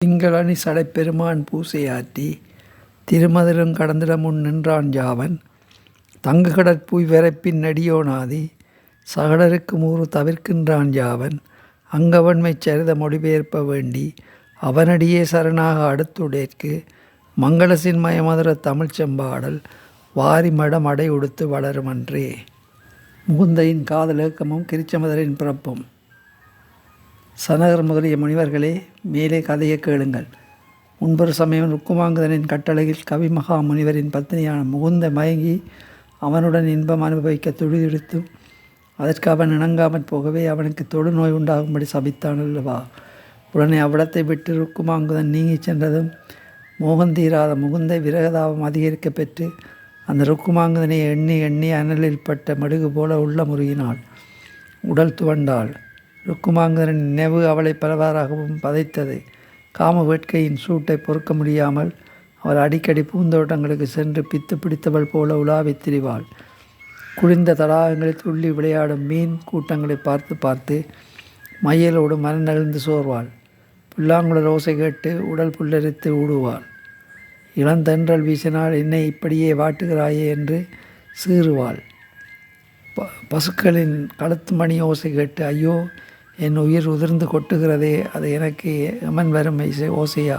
திங்களணி சடைப்பெருமான் பூசையாற்றி திருமதிரம் கடந்திட முன் நின்றான் யாவன் தங்கு கடற்புய் விரைப்பின் நடியோனாதி சகடருக்கு மூறு தவிர்க்கின்றான் யாவன் அங்கவன்மை சரித மொழிபெயர்ப்ப வேண்டி அவனடியே சரணாக அடுத்துடைற்கு மங்களசின் மயமதுர தமிழ் செம்பாடல் வாரி மடம் அடை உடுத்து வளருமன்றே. முகுந்தையின் காதலேக்கமும் கிரிச்சமதரின் பிறப்பும். சனகர் முதலிய முனிவர்களே, மேலே கதையை கேளுங்கள். முன்பொரு சமயம் ருக்குமாங்கதனின் கட்டளையில் கவிமகா முனிவரின் பத்னியான முகுந்த மயங்கி அவனுடன் இன்பம் அனுபவிக்க துடிதுடித்தும் அதற்கு அவன் இணங்காமற் போகவே அவனுக்கு தொடுநோய் உண்டாகும்படி சபித்தான் அல்லவா. உடனே அவ்விடத்தை விட்டு ருக்குமாங்குதன் நீங்கிச் சென்றதும் மோகன் தீராத முகுந்தை விரகதாபம் அதிகரிக்க பெற்று அந்த ருக்குமாங்குதனை எண்ணி எண்ணி அனலில் பட்ட மெழுகு போல உள்ள முருகினாள். உடல் துவண்டாள். ருக்குமாங்கதனின் நினைவு அவளை பலவாறாகவும் பதைத்தது. காம வேட்கையின் சூட்டை பொறுக்க முடியாமல் அவள் அடிக்கடி பூந்தோட்டங்களுக்கு சென்று பித்து பிடித்தவள் போல உலாவித் திரிவாள். குளிர்ந்த தடாகங்களில் துள்ளி விளையாடும் மீன் கூட்டங்களை பார்த்து பார்த்து மையலோடு மனநகழ்ந்து சோர்வாள். புல்லாங்குழல் ஓசை கேட்டு உடல் புல்லரித்து ஊடுவாள். இளந்தென்றல் வீசினால் என்னை இப்படியே வாட்டுகிறாயே என்று சீறுவாள். பசுக்களின் கழுத்து மணி ஓசை கேட்டு ஐயோ என் உயிர் உதிர்ந்து கொட்டுகிறதே, அது எனக்கு எமன் வரும் ஓசையா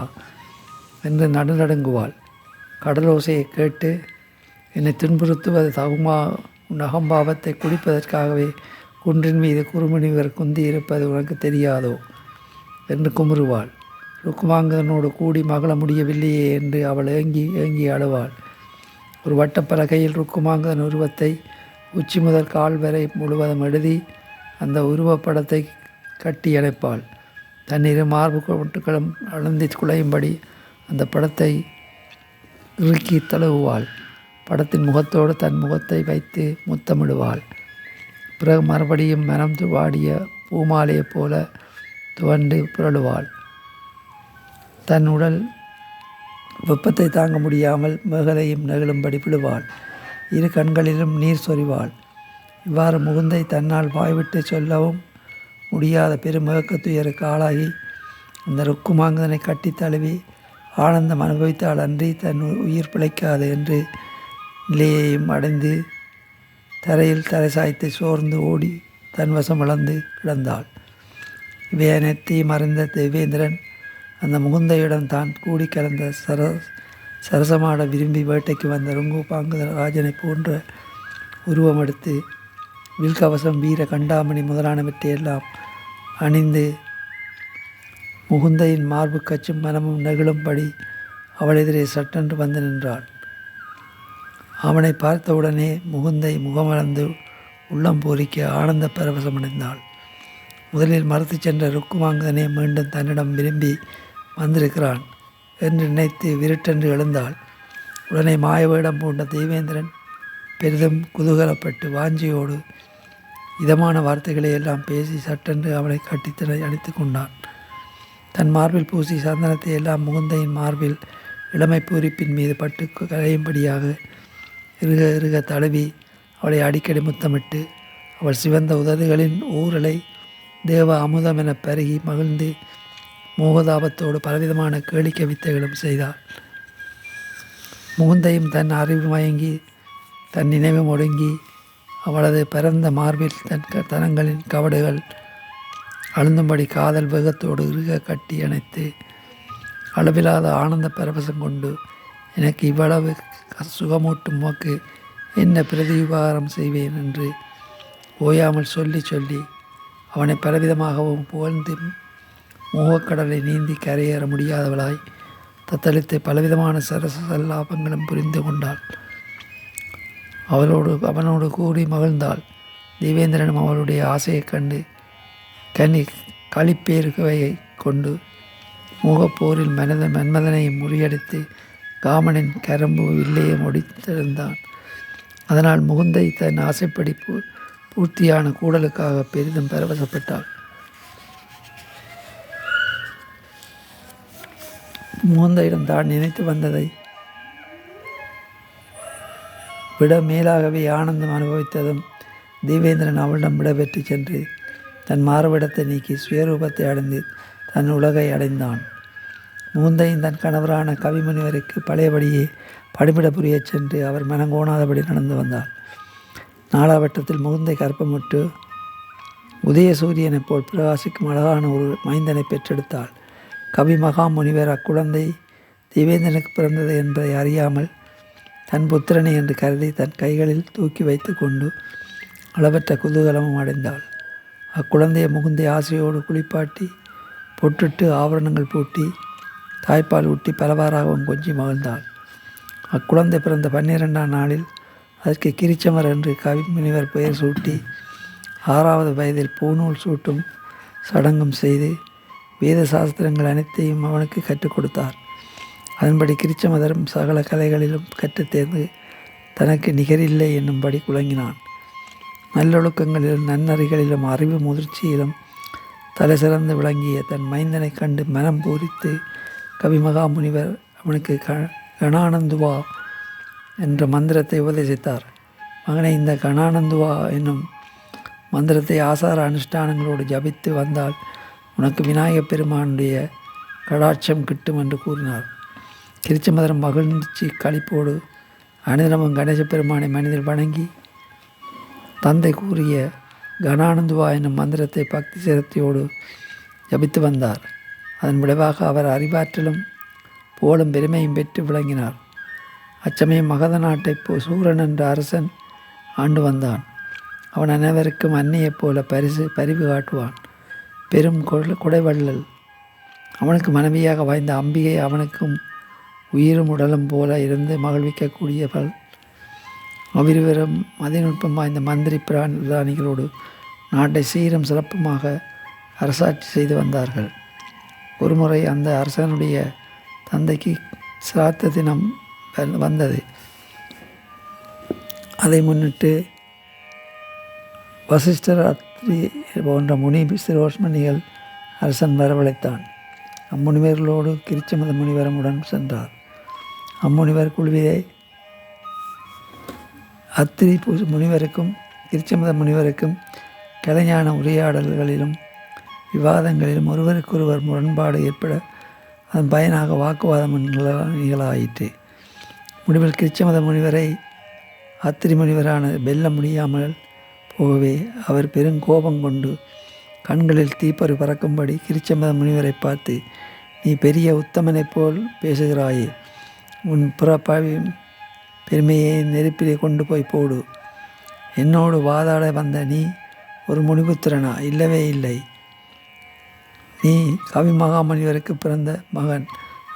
என்று நடுநடுங்குவாள். கடல் ஓசையை கேட்டு என்னை துன்புறுத்துவது தகுமா, உன் அகம்பாவத்தை குடிப்பதற்காகவே குன்றின் மீது குறுமுனிவர் குந்தி இருப்பது உனக்கு தெரியாதோ என்று குமுறுவாள். ருக்குமாங்கதனோடு கூடி மகள முடியவில்லையே என்று அவள் ஏங்கி ஏங்கி அழுவாள். ஒரு வட்டப்பலகையில் ருக்குமாங்கதன் உருவத்தை உச்சி முதல் கால் வரை முழுவதும் எழுதி அந்த உருவப்படத்தை கட்டி அணைப்பாள். தன்னிரு மார்பு கொட்டுக்களும் அழுந்தி குலையும்படி அந்த படத்தை இறுக்கி தழுவுவாள். படத்தின் முகத்தோடு தன் முகத்தை வைத்து முத்தமிடுவாள். பிறகு மறுபடியும் மனம் வாடிய பூமாலையைப் போல துவண்டு புரளுவாள். தன் உடல் வெப்பத்தை தாங்க முடியாமல் மேகலையும் நெகிழும்படி விழுவாள். இரு கண்களிலும் நீர் சொரிவாள். இவ்வாறு முகுந்தை தன்னால் வாய்விட்டு சொல்லவும் முடியாத பெருமேக்க துயருக்கு ஆளாகி அந்த ருக்குமாங்கதனை கட்டி தழுவி ஆனந்தம் அனுபவித்தால் அன்றி தன் உயிர் பிழைக்காது என்று நிலையையும் அடைந்து தரையில் தரை சாய்த்து சோர்ந்து ஓடி தன் வசம் இழந்து கிடந்தாள். இவை அனைத்தையும் அறிந்த தேவேந்திரன் அந்த முகுந்தையுடன் தான் கூடி கலந்த சரசமாட விரும்பி வேட்டைக்கு வந்த ருக்குமாங்கத ராஜனை போன்ற உருவம் எடுத்து வில்கவசம் வீர கண்டாமணி முதலானவற்றையெல்லாம் அணிந்து முகுந்தையின் மார்பு கச்சும் மனமும் நெகிழும்படி அவள் எதிரே சட்டென்று வந்து நின்றாள். அவனை பார்த்தவுடனே முகுந்தை முகமளந்து உள்ளம் பூரிக்க ஆனந்த பரவசமடைந்தாள். முதலில் மறுத்து சென்ற ருக்குமாங்கதனே மீண்டும் தன்னிடம் விரும்பி வந்திருக்கிறான் என்று நினைத்து விருட்டென்று எழுந்தாள். உடனே மாயவேடம் பூண்ட தேவேந்திரன் பெரிதும் குதூகலப்பட்டு வாஞ்சியோடு இதமான வார்த்தைகளை எல்லாம் பேசி சட்டென்று அவளை கட்டித்தலை அணைத்து கொண்டான். தன் மார்பில் பூசி சந்தனத்தை எல்லாம் முகுந்தையின் மார்பில் இளமை பூரிப்பின் மீது பட்டு கரையும்படியாக இறுக இறுக தடவி அவளை அடிக்கடி முத்தமிட்டு அவள் சிவந்த உதடுகளின் ஊரலை தேவ அமுதம் என பருகி மகிழ்ந்து மோகதாபத்தோடு பலவிதமான கேளிக்கை வித்தைகளும் செய்தாள். முகுந்தையும் தன் அறிவு மயங்கி தன் நினைவும் ஒடுங்கி அவளது பரந்த மார்பில் தன் தனங்களின் கவடுகள் அழுந்தும்படி காதல் வேகத்தோடு இறுக கட்டி அணைத்து அளவில்லாத ஆனந்த பரவசம் கொண்டு எனக்கு இவ்வளவு சுகமூட்டும் நோக்கு என்ன பிரதியுபகாரம் செய்வேன் என்று ஓயாமல் சொல்லி சொல்லி அவனை பலவிதமாகவும் புகழ்ந்து மோகக்கடலை நீந்தி கரையேற முடியாதவளாய் தத்தளித்து பலவிதமான சரச சல்லாபங்களும் புரிந்து கொண்டாள். அவனோடு கூடி மகிழ்ந்தாள். தேவேந்திரனும் அவளுடைய ஆசையைக் கண்டு களிப்பேறுகையை கொண்டு முகப்போரில் மன்மதனை முறியடித்து காமனின் கரம்பு வில்லையை முடித்திருந்தான். அதனால் முகுந்தை தன் ஆசைப்படி பூர்த்தியான கூடலுக்காக பெரிதும் பரவசப்பட்டாள். முகுந்தையிடம் தான் நினைத்து வந்ததை விட மேலாகவே ஆனந்தம் அனுபவித்ததும் தேவேந்திரன் அவளிடம் விடைபெற்று சென்று தன் மாறுவிடத்தை நீக்கி சுயரூபத்தை அடைந்து தன் உலகை அடைந்தான். முகுந்தையும் தன் கணவரான கவிமுனிவருக்கு பழையபடியே பணிவிட புரியச் சென்று அவர் மனங்கோணாதபடி நடந்து வந்தாள். நாளாவட்டத்தில் முகுந்தை கற்பமுற்று உதய சூரியனைப் போல் பிரகாசிக்கும் அழகான ஒரு மைந்தனை பெற்றெடுத்தாள். கவி மகாமுனிவர் அக்குழந்தை தேவேந்திரனுக்கு பிறந்தது என்பதை அறியாமல் தன் புத்திரனை என்று கருதி தன் கைகளில் தூக்கி வைத்து கொண்டு அளவற்ற குதூகலமும் அடைந்தாள். அக்குழந்தையை முகுந்தை ஆசையோடு குளிப்பாட்டி பொட்டுட்டு ஆபரணங்கள் பூட்டி தாய்ப்பால் ஊட்டி பலவாறாகவும் கொஞ்சி மகிழ்ந்தாள். அக்குழந்தை பிறந்த 12ஆம் நாளில் அதற்கு கிரிச்சமர் என்று கவி முனிவர் பெயர் சூட்டி 6வது வயதில் பூநூல் சூட்டும் சடங்கும் செய்து வேத சாஸ்திரங்கள் அனைத்தையும் அவனுக்கு கற்றுக் கொடுத்தார். அதன்படி கிரிச்சமதரும் சகல கலைகளிலும் கற்றுத் தேர்ந்து தனக்கு நிகரில்லை என்னும்படி குழங்கினான். நல்லொழுக்கங்களிலும் நன்னறிகளிலும் அறிவு முதிர்ச்சியிலும் தலை சிறந்து விளங்கிய தன் மைந்தனை கண்டு மனம் பூரித்து கவிமகா முனிவர் அவனுக்கு கணானந்துவா என்ற மந்திரத்தை உபதேசித்தார். மகனை, இந்த கணானந்துவா என்னும் மந்திரத்தை ஆசார அனுஷ்டானங்களோடு ஜபித்து வந்தால் உனக்கு விநாயகப் பெருமானுடைய கடாட்சம் கிட்டும் என்று கூறினார். கிரிச்சமதரம் மகிழ்ச்சி களிப்போடு அனுதினமும் கணேச பெருமானை மனிதர் வணங்கி தந்தை கூறிய கணானந்துவா என்னும் மந்திரத்தை பக்தி சிரத்தையோடு ஜபித்து வந்தார். அதன் விளைவாக அவர் அறிவாற்றலும் புகழும் பெருமையும் பெற்று விளங்கினார். அச்சமயம் மகத நாட்டை சூரன் என்ற அரசன் ஆண்டு வந்தான். அவன் அனைவருக்கும் அன்னையைப் போல பரிவு காட்டுவான். பெரும் குடைவள்ளல் அவனுக்கு மனைவியாக வாய்ந்த அம்பிகை அவனுக்கும் உயிரும் உடலும் போல இருந்து மகிழ்விக்கக்கூடியவள். அவ்விருவரும் மதிநுட்பம் வாய்ந்த மந்திரி பிராணிகளோடு நாட்டை சீரும் சிறப்புமாக அரசாட்சி செய்து வந்தார்கள். ஒருமுறை அந்த அரசனுடைய தந்தைக்கு சிராத்த தினம் வந்தது. அதை முன்னிட்டு வசிஷ்டர், அத்ரி போன்ற முனி சிரோஷ்மணிகள் அரசன் வரவழைத்தான். அம்முனிவர்களோடு கிரிச்சமத முனிவரும் உடன் சென்றார். அம்முனிவர் குழுவிலே அத்திரி முனிவருக்கும் கிரிச்சமத முனிவருக்கும் கலைஞான உரையாடல்களிலும் விவாதங்களிலும் ஒருவருக்கொருவர் முரண்பாடு ஏற்பட அதன் பயனாக வாக்குவாதம் நிகழாயிற்று. முடிவில் கிரிச்சமத முனிவரை அத்திரி முனிவரான வெல்ல முடியாமல் போகவே அவர் பெருங்கோபம் கொண்டு கண்களில் தீப்பறி பறக்கும்படி கிரிச்சமத முனிவரை பார்த்து, நீ பெரிய உத்தமனைப் போல் பேசுகிறாயே, உன் புறப்பாவி பெருமையை நெருப்பிலே கொண்டு போய் போடு. என்னோடு வாதாட வந்த நீ ஒரு முனிபுத்திரனா? இல்லவே இல்லை. நீ கவி மகாமுனிவருக்கு பிறந்த மகன்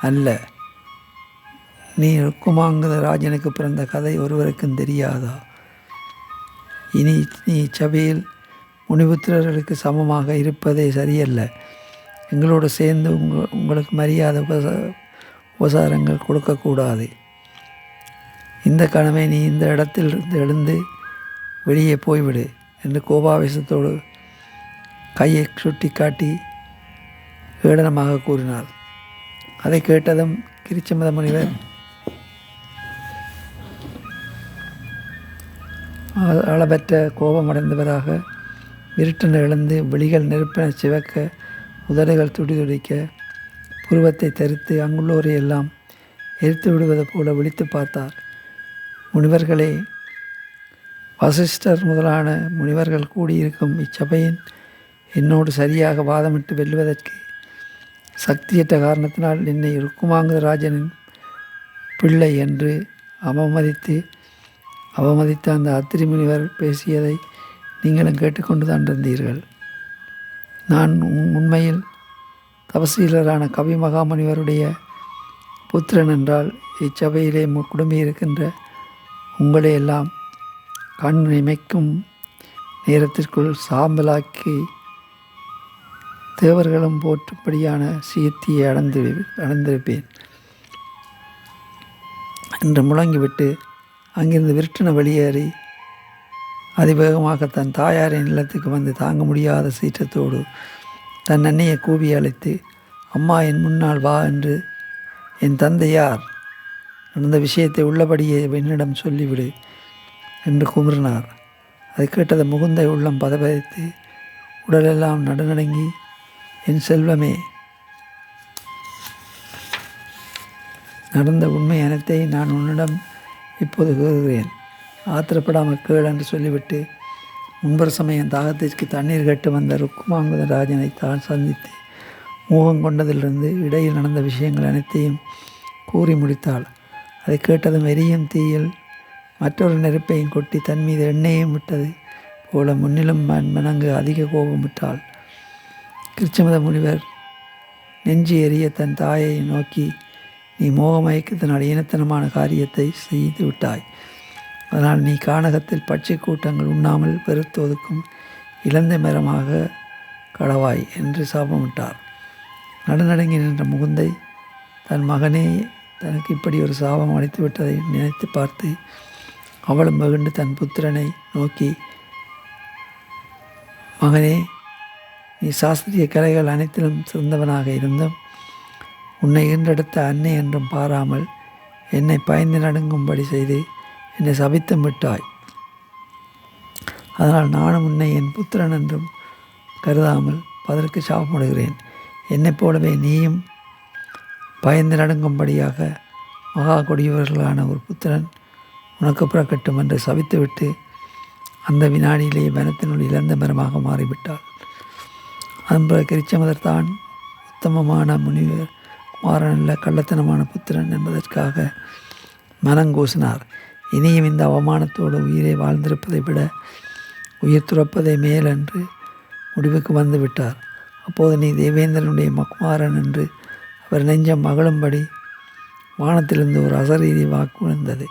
அல்ல. நீ ருக்குமாங்கத ராஜனுக்கு பிறந்த கதை ஒருவருக்கும் தெரியாதா? இனி நீ சபையில் முனிபுத்திரர்களுக்கு சமமாக இருப்பதே சரியல்ல. எங்களோடு சேர்ந்து உங்களுக்கு மரியாதை உபசாரங்கள் கொடுக்கக்கூடாது. இந்த கணமே நீ இந்த இடத்திலிருந்து எழுந்து வெளியே போய்விடு என்று கோபாவேசத்தோடு கையை சுட்டி காட்டி ஏளனமாக கூறினார். அதை கேட்டதும் கிரிச்சமத முனிவர் அளவற்ற கோபமடைந்தவராக இருட்டென எழுந்து விழிகள் நெருப்பென சிவக்க உதடுகள் துடிதுடிக்க புருவத்தை தரித்து அங்குள்ளோரை எல்லாம் எரித்து விடுவது போல விழித்து பார்த்தார். முனிவர்களே, வசிஷ்டர் முதலான முனிவர்கள் கூடியிருக்கும் இச்சபையின் என்னோடு சரியாக வாதமிட்டு வெல்லுவதற்கு சக்தியற்ற காரணத்தினால் என்னை ருக்குமாங்கத ராஜனின் பிள்ளை என்று அவமதித்த அந்த அத்திரி முனிவர் பேசியதை நீங்களும் கேட்டுக்கொண்டு தான் இருந்தீர்கள். நான் உண்மையில் தபசீலரான கவி மகாமுனிவருடைய புத்திரன் என்றால் இச்சபையிலே குடும்பியிருக்கின்ற உங்களை எல்லாம் கண் இமைக்கும் நேரத்திற்குள் சாம்பலாக்கி தேவர்களும் போற்றும்படியான சீர்த்தியை அடைந்திருப்பேன் என்று முழங்கிவிட்டு அங்கிருந்து விருட்டின வெளியேறி அதிவேகமாக தன் தாயாரின் இல்லத்துக்கு வந்து தாங்க முடியாத சீற்றத்தோடு தன் அன்னையை கூவி அழைத்து, அம்மா, என் முன்னால் வா என்று, என் தந்தை யார், நடந்த விஷயத்தை உள்ளபடியே என்னிடம் சொல்லிவிடு என்று குமுறினார். அதை கேட்டது முகுந்தை உள்ளம் பதபதித்து உடலெல்லாம் நடுநடுங்கி, என் செல்வமே, நடந்த உண்மை அனைத்தையும் நான் உன்னிடம் இப்போது கூறுகிறேன். ஆத்திரப்படாமல் கேள் என்று சொல்லிவிட்டு முன்பொரு சமயம் தாகத்திற்கு தண்ணீர் கேட்டு வந்த ருக்குமாங்குத ராஜனை தான் சந்தித்து மோகம் கொண்டதிலிருந்து இடையில் நடந்த விஷயங்கள் அனைத்தையும் கூறி முடித்தாள். அதை கேட்டதும் எரியும் தீயில் மற்றொரு நெருப்பையும் கொட்டி தன் மீது எண்ணெயையும் விட்டது போல முன்னிலும் மனங்கு அதிக கோபமுற்றாள். கிருச்சமத முனிவர் நெஞ்சு எறிய தன் தாயை நோக்கி, நீ மோகமயக்கத்தினால் ஈனத்தனமான காரியத்தை செய்து விட்டாய். அதனால் நீ கானகத்தில் பச்சை கூட்டங்கள் உண்ணாமல் பெருத்து ஒதுக்கும் இலந்தை மரமாக கடவாய் என்று சாபமிட்டார். நடுநடுங்கி நின்ற முகுந்தை தன் மகனே தனக்கு இப்படி ஒரு சாபம் அளித்து விட்டதை நினைத்து பார்த்து அவளும் மகிழ்ந்து தன் புத்திரனை நோக்கி, மகனே, நீ சாஸ்திரிய கலைகள் அனைத்திலும் சிறந்தவனாக இருந்தும் உன்னை ஈன்றெடுத்த அன்னை என்றும் பாராமல் என்னை பயந்து நடுங்கும்படி செய்து என்னை சபித்தும் விட்டாய். அதனால் நானும் உன்னை என் புத்திரன் என்றும் கருதாமல் பதிலுக்கு சாபமிடுகிறேன். என்னைப் போலவே நீயும் பயந்து நடுங்கும்படியாக மகா கொடியவர்களான ஒரு புத்திரன் உனக்கு புறக்கட்டும் என்று சபித்துவிட்டு அந்த வினாடியிலேயே வனத்தினுள் இழந்த மரமாக மாறிவிட்டாள். அன்பு கிருச்சமதர் தான் உத்தமமான முனிவர் குமாரனல்ல கள்ளத்தனமான புத்திரன் என்பதற்காக மனங்கூசினார். இனியும் இந்த அவமானத்தோடு உயிரை வாழ்ந்திருப்பதை விட உயிர் துறப்பதை மேல் என்று முடிவுக்கு வந்து விட்டார். அப்போது நீ தேவேந்திரனுடைய குமாரன் என்று அவர் நெஞ்சம் மகளும்படி வானத்திலிருந்து ஒரு அசரீதி வாக்கு விழுந்தது.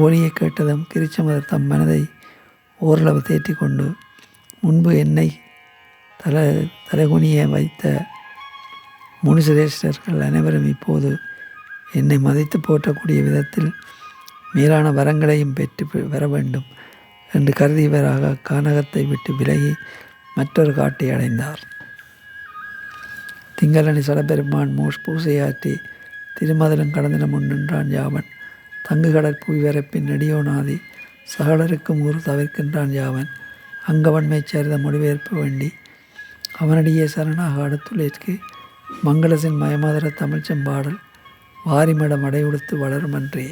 ஒளியை கேட்டதும் கிருச்சமதர் தம் மனதை ஓரளவு தேற்றி கொண்டு, முன்பு என்னை தலைகுனிய வைத்த முனிசிரேஷ்டர்கள் அனைவரும் இப்போது என்னை மதித்து போற்றக்கூடிய விதத்தில் மேலான வரங்களையும் பெற்று வர வேண்டும் என்று கருதியவராக கானகத்தை விட்டு விலகி மற்றொரு காட்டை அடைந்தார். திங்களணி சடபெருமான் பூசையாற்றி திருமதலும் கடந்திடம் நின்றான் யாவன். தங்கு கடற்புவி வரப்பின் நெடியோனாதி சகலருக்கும் ஊர் தவிர்க்கின்றான் யாவன். அங்கவன்மை சேர்ந்த முடிவேற்ப வேண்டி அவனடியே சரணாக அடுத்துள்ளேற்கு மங்களசின் மயமாதர தமிழ் செம்பாடல் வாரிமடம் அடையுடுத்து வளரும் அன்றே.